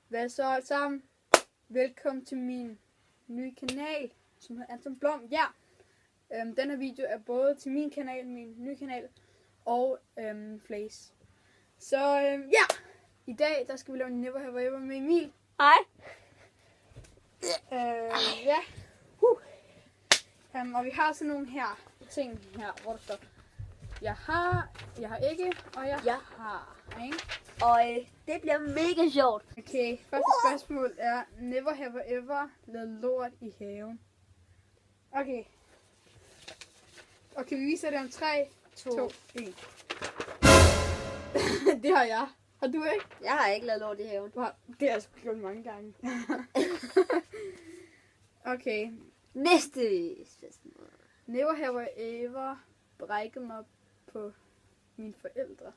Hvad så alt sammen? Velkommen til min nye kanal, som hedder Anton Blom. Ja, den her video er både til min kanal, min nye kanal, og Flays. Så ja, i dag der skal vi lave Never Have I Ever med Emil. Hej. Ja. Og vi har sådan nogle her ting her, hvor der står, jeg har ikke, og jeg har, ikke? Og det bliver mega sjovt. Okay, første spørgsmål er, never have I ever lavet lort i haven? Okay. Okay, vi viser det om 3, 2, 1. Det har jeg. Har du ikke? Jeg har ikke lavet lort i haven. Det har jeg sgu gjort mange gange. Okay. Næste spørgsmål. Never have I ever brækket mig på mine forældre.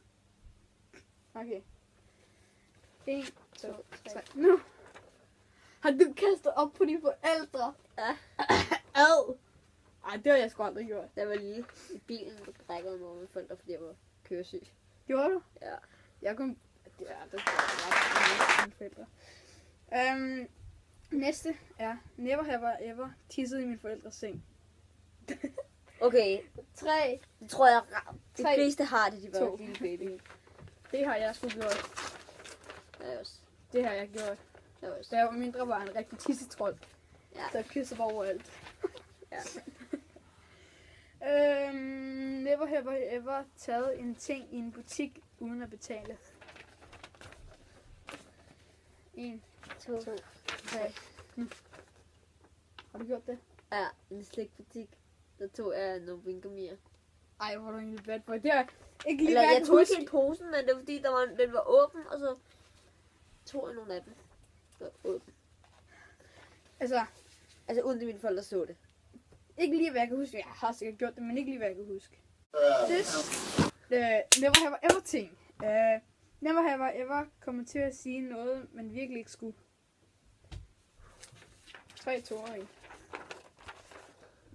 Okay. 1, 2, 3. Nu. Har du kastet op på dine forældre? Ja. Ad. Ej, det har jeg sgu aldrig gjort. Der var lige i bilen, der brækkede mig med mine forældre, fordi jeg var køresyg. Gjorde du? Ja. Jeg kom... Ja, det var mine forældre. Næste er, never have I ever tisset i min forældres seng. Okay. 3. Det tror jeg, de 3, fleste har det, de var 2. lille baby. Det har jeg sgu gjort. Jeg også. Det har jeg gjort. Jeg også. Da jeg var mindre, var jeg en rigtig tissetrold. Ja. Så jeg kysser overalt. Ja. Never have I ever taget en ting i en butik uden at betale. 1, 2, 3. Har du gjort det? Ja, en slikbutik. Der tog jeg nogle vinkamier. Ej, hvor er du egentlig bad boy. Det har ikke lige Eller været jeg tog ikke hele posen, men det var fordi, den var åben, og så tog jeg nogle af dem. Så åben. Altså, uden at mine forældre så det. ikke lige hvad jeg kan huske. Jeg har sikkert gjort det, men ikke lige hvad jeg kan huske. Never have I ever ting. Never have I ever kommet til at sige noget, man virkelig ikke skulle. 3, 2, 1.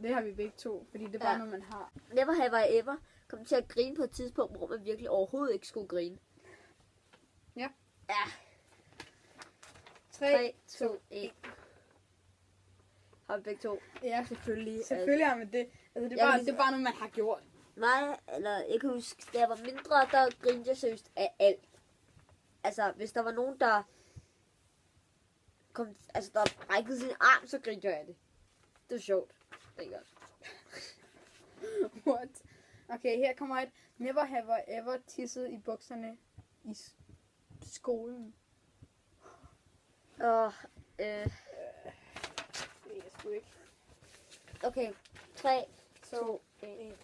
Det har vi begge to, fordi det er bare noget, man har. Never have I ever kommet til at grine på et tidspunkt, hvor man virkelig overhovedet ikke skulle grine. Ja. Ja. 3, 2, 1. Har vi begge to? Ja, Selvfølgelig. selvfølgelig har man det. Altså, det er bare noget, man har gjort. Nej, eller jeg kan huske, da jeg var mindre, der grinede jeg seriøst af alt. Altså, hvis der var nogen, der brækkede sin arm, så grinede jeg af det. Det var sjovt. Det er godt. What? Okay, her kommer et. Never have I ever tisset i bukserne i skolen. Det er sgu ikke. Okay, 3, 2, 1.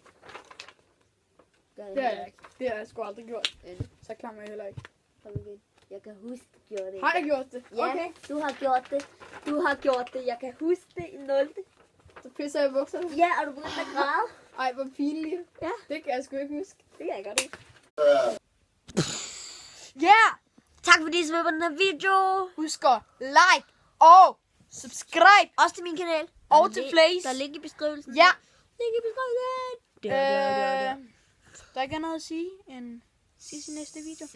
Det har jeg ikke. Det har jeg sgu aldrig gjort. Så klammer jeg heller ikke. Jeg kan huske, du gjorde det. Har jeg gjort det? Ja, Okay. du har gjort det. Du har gjort det. Jeg kan huske det i 0. Så pisser jeg i bukserne? Ja, og du begyndte at græde. Ej, hvor pinligt. Ja. Det kan jeg sgu ikke huske. Det kan jeg godt huske. Ja! Tak fordi I så på den her video. Husk at like og subscribe. Også til min kanal. Og til Flays. Der er link i beskrivelsen. Ja. Link i beskrivelsen. Der er ikke noget at sige end sidst i næste video.